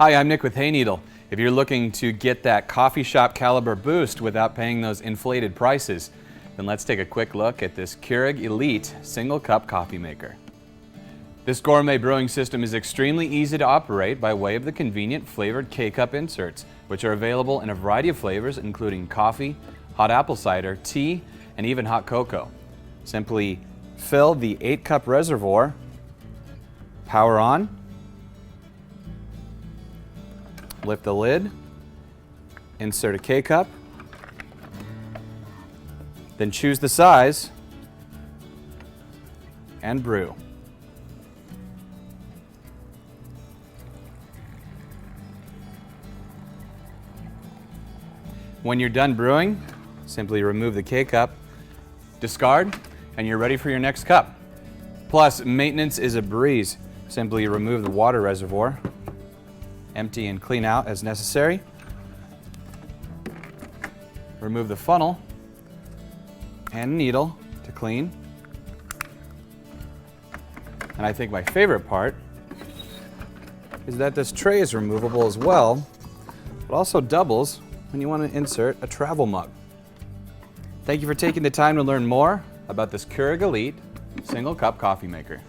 Hi, I'm Nick with Hayneedle. If you're looking to get that coffee shop caliber boost without paying those inflated prices, then let's take a quick look at this Keurig Elite single cup coffee maker. This gourmet brewing system is extremely easy to operate by way of the convenient flavored K-cup inserts, which are available in a variety of flavors including coffee, hot apple cider, tea, and even hot cocoa. Simply fill the 8-cup reservoir, power on, lift the lid, insert a K-cup, then choose the size and brew. When you're done brewing, simply remove the K-cup, discard, and you're ready for your next cup. Plus, maintenance is a breeze. Simply remove the water reservoir, empty and clean out as necessary. Remove the funnel and needle to clean. And I think my favorite part is that this tray is removable as well, but also doubles when you want to insert a travel mug. Thank you for taking the time to learn more about this Keurig Elite single cup coffee maker.